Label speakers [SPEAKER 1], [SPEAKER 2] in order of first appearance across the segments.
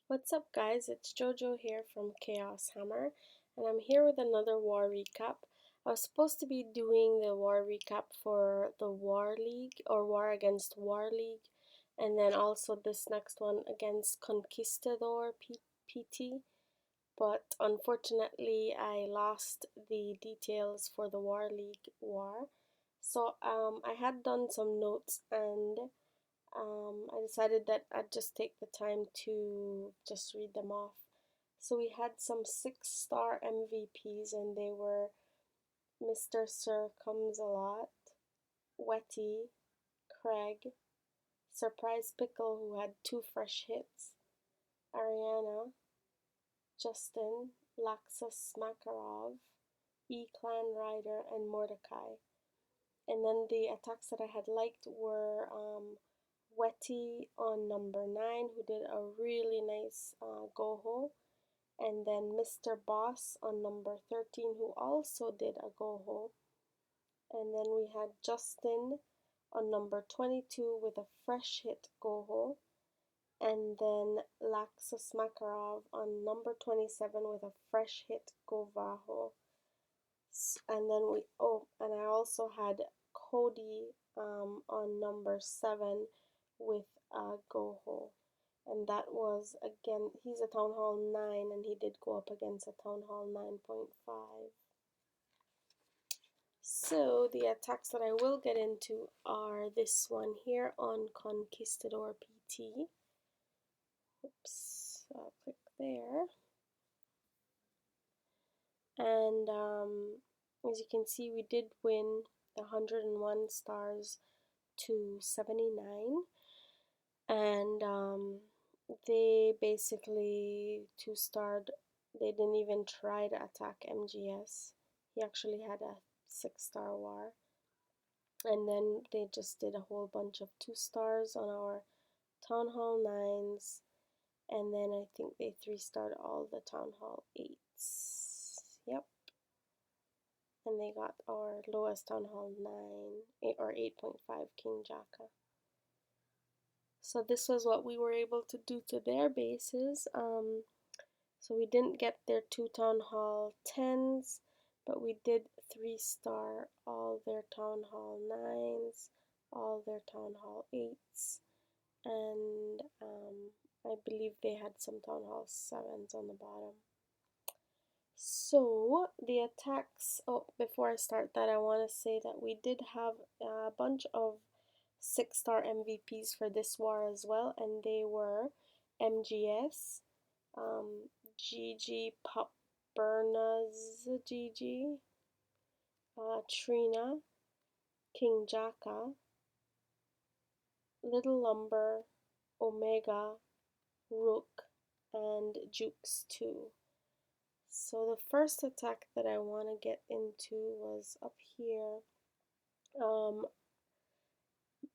[SPEAKER 1] What's up guys, it's Jojo here from Chaos Hammer and I'm here with another war recap. I was supposed to be doing the war recap for the War League or War Against War League and then also this next one against Conquistador PT, but unfortunately I lost the details for the War League war. So I had done some notes and I decided that I'd just take the time to just read them off. So we had some 6-star MVPs and they were Mr. Sir Comes a Lot, Wetty, Craig, Surprise Pickle who had 2 fresh hits, Ariana, Justin, Laxus Makarov, E-Clan Rider, and Mordecai. And then the attacks that I had liked were Wetty on number 9, who did a really nice GoHo, and then Mr. Boss on number 13, who also did a GoHo, and then we had Justin on number 22 with a fresh hit GoHo, and then Laxus Makarov on number 27 with a fresh hit GoVaHo. And then and I also had Cody on number 7 with GoHo, and that was again, he's a Town Hall 9 and he did go up against a Town Hall 9.5. So the attacks that I will get into are this one here on Conquistador PT. Oops, I'll click there. And as you can see, we did win 101 stars to 79, and they basically 2-starred. They didn't even try to attack MGS. He actually had a 6-star war, and then they just did a whole bunch of 2-stars on our Town Hall 9s, and then I think they 3-starred all the Town Hall 8s. Yep. And they got our lowest Town Hall 9 or 8.5 King JACKA. So this was what we were able to do to their bases. So we didn't get their 2 Town Hall 10s, but we did 3-star all their Town Hall 9s, all their Town Hall 8s, and I believe they had some Town Hall 7s on the bottom. So the attacks, before I start that, I want to say that we did have a bunch of 6-star MVPs for this war as well, and they were MGS, GGPOPBURNAZZGG, Trina, King JACKA, Little Lumber, Omega, Rook, and Jukes 2. So the first attack that I want to get into was up here.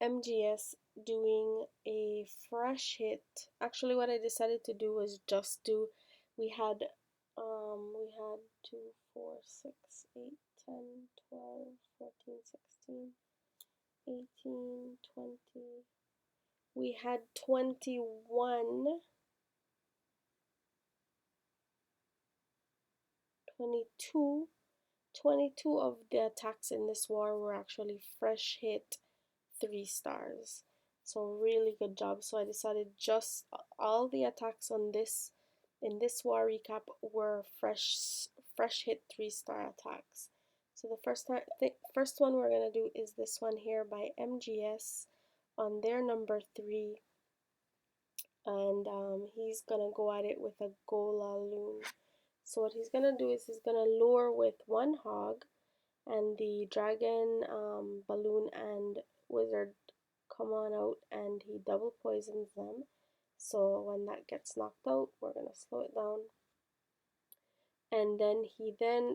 [SPEAKER 1] MGS doing a fresh hit. Actually, what I decided to do was just do, we had 2, 4, 6, 8, 10, 12, 14, 16, 18, 20. We had 21, 22. 22 of the attacks in this war were actually fresh hit 3-stars. So really good job. So I decided just all the attacks on this in this war recap were fresh hit 3-star attacks. So the first one we're gonna do is this one here by MGS on their number 3, and he's gonna go at it with a GoLaLoon. So what he's gonna do is he's gonna lure with 1 hog, and the dragon, balloon, and wizard come on out, and he double poisons them. So when that gets knocked out, we're gonna slow it down. And then he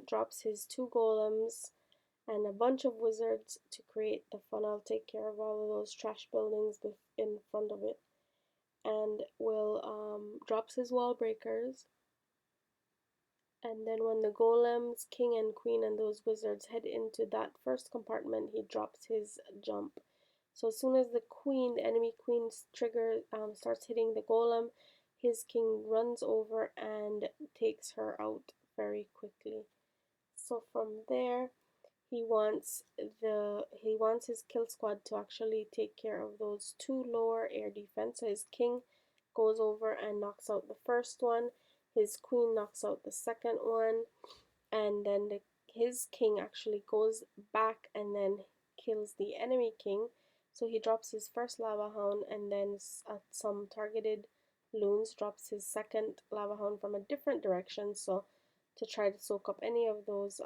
[SPEAKER 1] drops his 2 golems and a bunch of wizards to create the fun. I'll take care of all of those trash buildings in front of it, and will drops his wall breakers. And then when the golems, king and queen, and those wizards head into that first compartment, he drops his jump. So as soon as the enemy queen's trigger starts hitting the golem, his king runs over and takes her out very quickly. So from there, he wants his kill squad to actually take care of those two lower air defense. So his king goes over and knocks out the first one. His queen knocks out the second one, and then his king actually goes back and then kills the enemy king. So he drops his first lava hound, and then at some targeted loons drops his second lava hound from a different direction, so to try to soak up any of those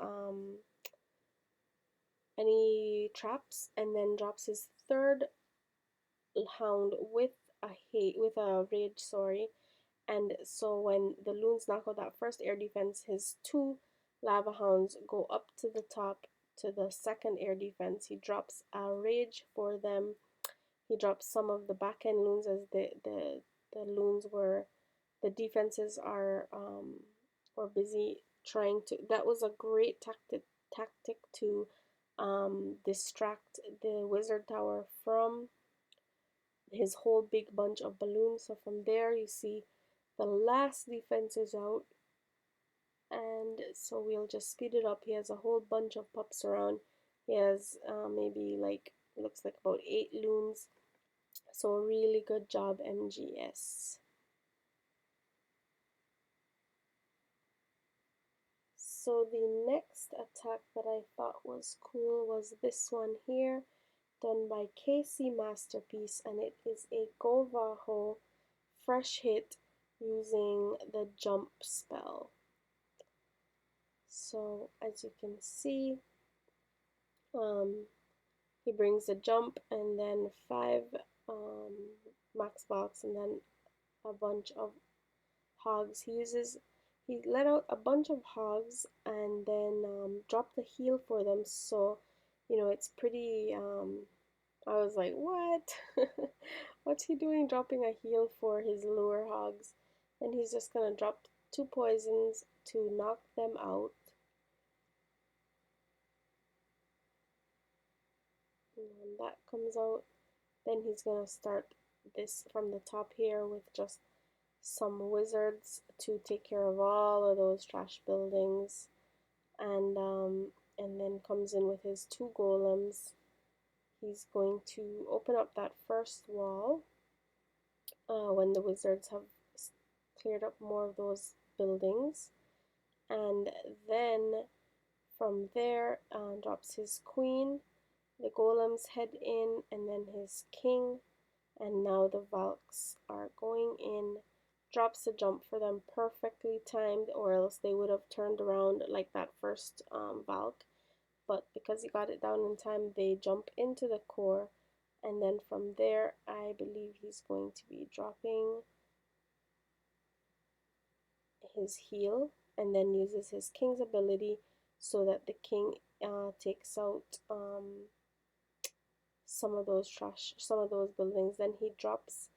[SPEAKER 1] any traps, and then drops his third hound with a rage, sorry. And so when the loons knock out that first air defense, his two lava hounds go up to the top to the second air defense. He drops a rage for them. He drops some of the back end loons, as the loons were, the defenses were busy trying to. That was a great tactic to distract the wizard tower from his whole big bunch of balloons. So from there you see the last defense is out, and so we'll just speed it up. He has a whole bunch of pups around. He has maybe like, looks like about 8 loons. So really good job, MGS. So the next attack that I thought was cool was this one here, done by KC Masterpiece, and it is a GoVaHo fresh hit using the jump spell. So as you can see, he brings a jump and then 5 max box and then a bunch of hogs. He let out a bunch of hogs and then dropped the heal for them. So, you know, it's pretty, I was like, what? What's he doing dropping a heal for his lure hogs? And he's just gonna drop 2 poisons to knock them out. And when that comes out, then he's gonna start this from the top here with just some wizards to take care of all of those trash buildings, and then comes in with his 2 golems. He's going to open up that first wall when the wizards have cleared up more of those buildings, and then from there drops his queen, the golems head in, and then his king, and now the Valks are going in. Drops a jump for them, perfectly timed, or else they would have turned around like that first Valk. But because he got it down in time, they jump into the core, and then from there, I believe he's going to be dropping his heal, and then uses his king's ability so that the king takes out some of those buildings. Then he drops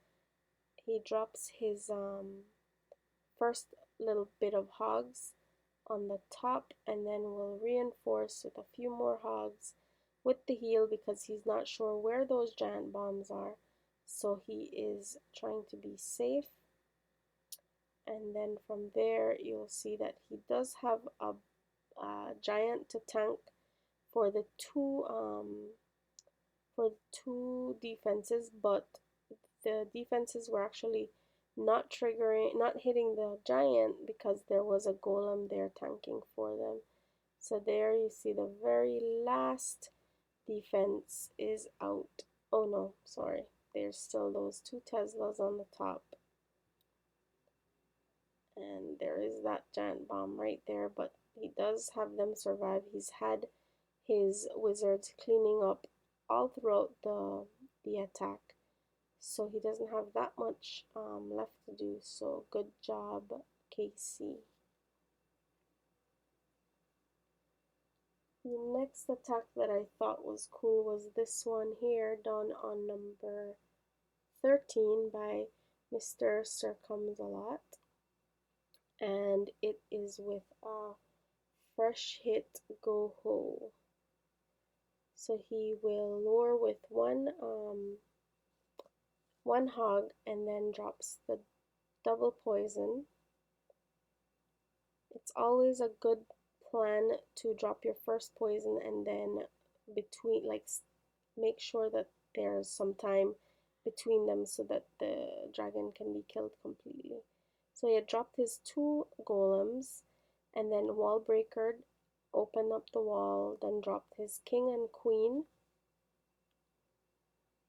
[SPEAKER 1] his first little bit of hogs on the top, and then we'll reinforce with a few more hogs with the heal because he's not sure where those giant bombs are, so he is trying to be safe. And then from there you'll see that he does have a giant to tank for the two defenses, but the defenses were actually not hitting the giant because there was a golem there tanking for them. So there you see the very last defense is out. Oh no, sorry. There's still those 2 Teslas on the top. And there is that giant bomb right there, but he does have them survive. He's had his wizards cleaning up all throughout the attack, so he doesn't have that much left to do. So good job, KC. The next attack that I thought was cool was this one here, done on number 13 by Mr. Circumsalot, and it is with a fresh hit GoHo. So he will lure with one hog and then drops the double poison. It's always a good plan to drop your first poison and then between, like, make sure that there's some time between them so that the dragon can be killed completely. So he had dropped his 2 golems and then wall breakered, opened up the wall, then dropped his king and queen,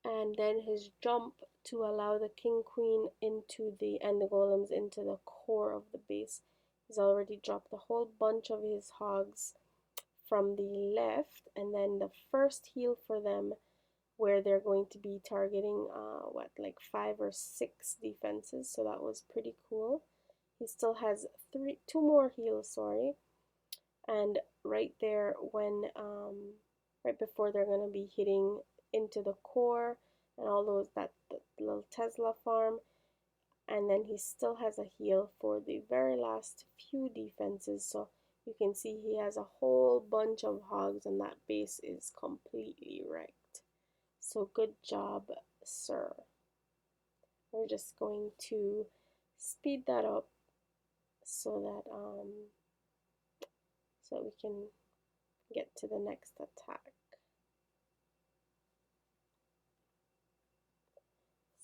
[SPEAKER 1] and then his jump to allow the king queen into the and the golems into the core of the base. He's already dropped a whole bunch of his hogs from the left, and then the first heal for them where they're going to be targeting what, like 5 or 6 defenses, so that was pretty cool. He still has 2 more heals, sorry, and right there when right before they're going to be hitting into the core and all those, that little Tesla farm, and then he still has a heal for the very last few defenses. So you can see he has a whole bunch of hogs and that base is completely wrecked. So good job, sir. We're just going to speed that up so that we can get to the next attack.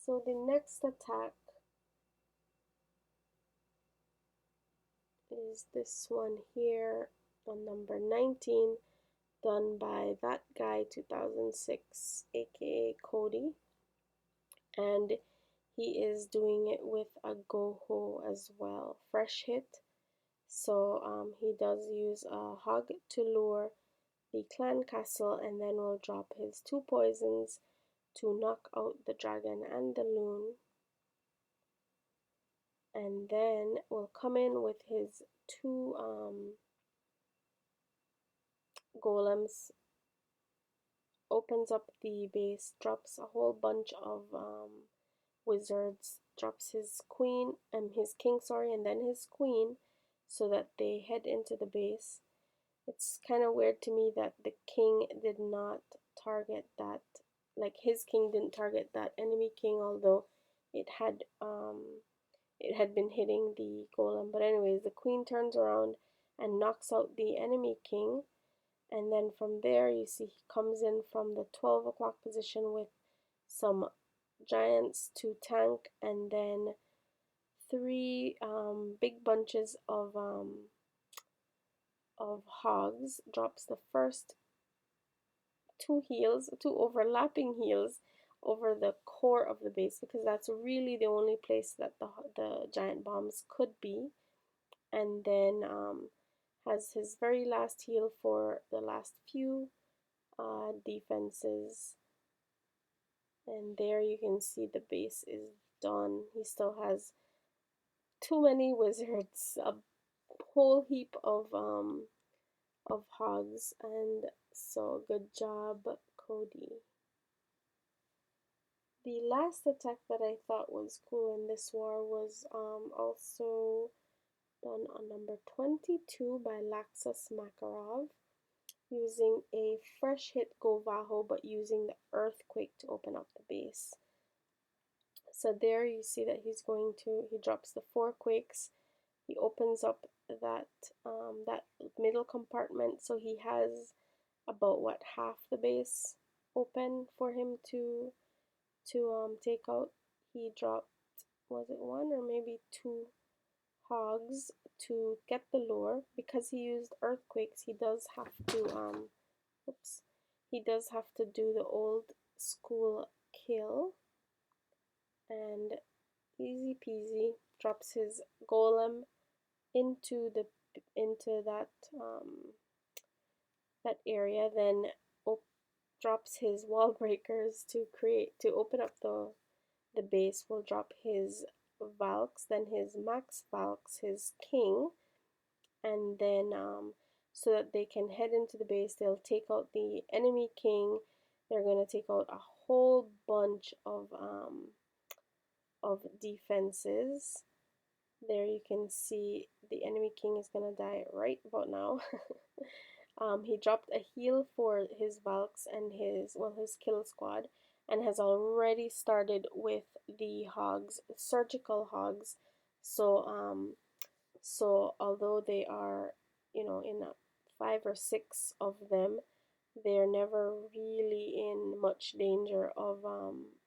[SPEAKER 1] So the next attack is this one here on number 19, done by that guy 2006, aka Cody, and he is doing it with a GoHo as well, fresh hit. So he does use a hog to lure the clan castle, and then will drop his 2 poisons to knock out the dragon and the loon, and then will come in with his 2 golems, opens up the base, drops a whole bunch of wizards, drops his queen and his king, sorry, and then his queen, so that they head into the base. It's kind of weird to me that the king did not target that, like his king didn't target that enemy king, although it had been hitting the golem. But anyways, the queen turns around and knocks out the enemy king, and then from there you see he comes in from the 12 o'clock position with some giants to tank, and then 3 big bunches of hogs, drops the first 2 heals, 2 overlapping heals over the core of the base, because that's really the only place that the giant bombs could be, and then has his very last heal for the last few defenses, and there you can see the base is done. He still has too many wizards, a whole heap of hogs, and so good job, Cody. The last attack that I thought was cool in this war was also done on number 22 by Laxus Makarov, using a fresh hit GoVaHo, but using the earthquake to open up the base. So there you see that he drops the 4 quakes, he opens up that that middle compartment, so he has about what, half the base open for him to take out. He dropped, was it 1 or maybe 2 hogs to get the lure. Because he used earthquakes, he does have to he does have to do the old school kill, and easy peasy drops his golem into that area, then drops his wall breakers to open up the base, will drop his Valks, then his Max Valks, his king, and then so that they can head into the base, they'll take out the enemy king. They're going to take out a whole bunch of defenses. There you can see the enemy king is going to die right about now. He dropped a heal for his Valks and his kill squad, and has already started with the hogs, surgical hogs, So so although they are, in 5 or 6 of them, they're never really in much danger of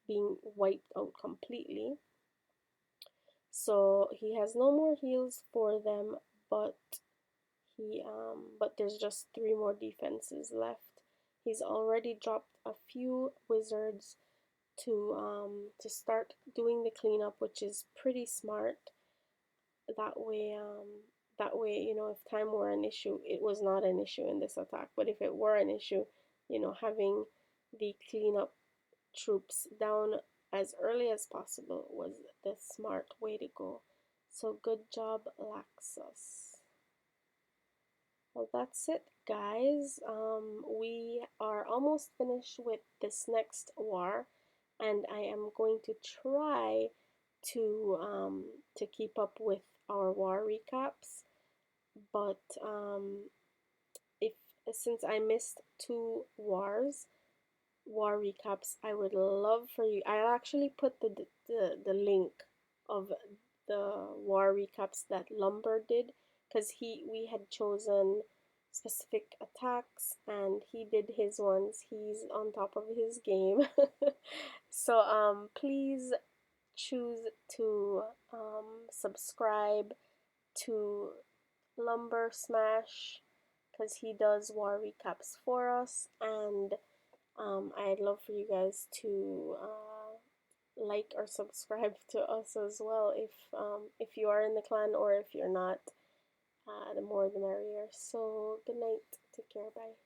[SPEAKER 1] being wiped out completely. So he has no more heals for them, but there's just 3 more defenses left. He's already dropped a few wizards to start doing the cleanup, which is pretty smart. That way, if time were an issue, it was not an issue in this attack. But if it were an issue, having the cleanup troops down as early as possible was the smart way to go. So good job, Laxus. Well, that's it, guys. We are almost finished with this next war, and I am going to try to keep up with our war recaps. But if since I missed 2 war recaps, I would love for you. I'll actually put the link of the war recaps that Lumber did, because we had chosen specific attacks and he did his ones. He's on top of his game. So please choose to subscribe to Lumber Smash, because he does war recaps for us, and I'd love for you guys to like or subscribe to us as well if you are in the clan, or if you're not. The more the merrier. So good night. Take care. Bye.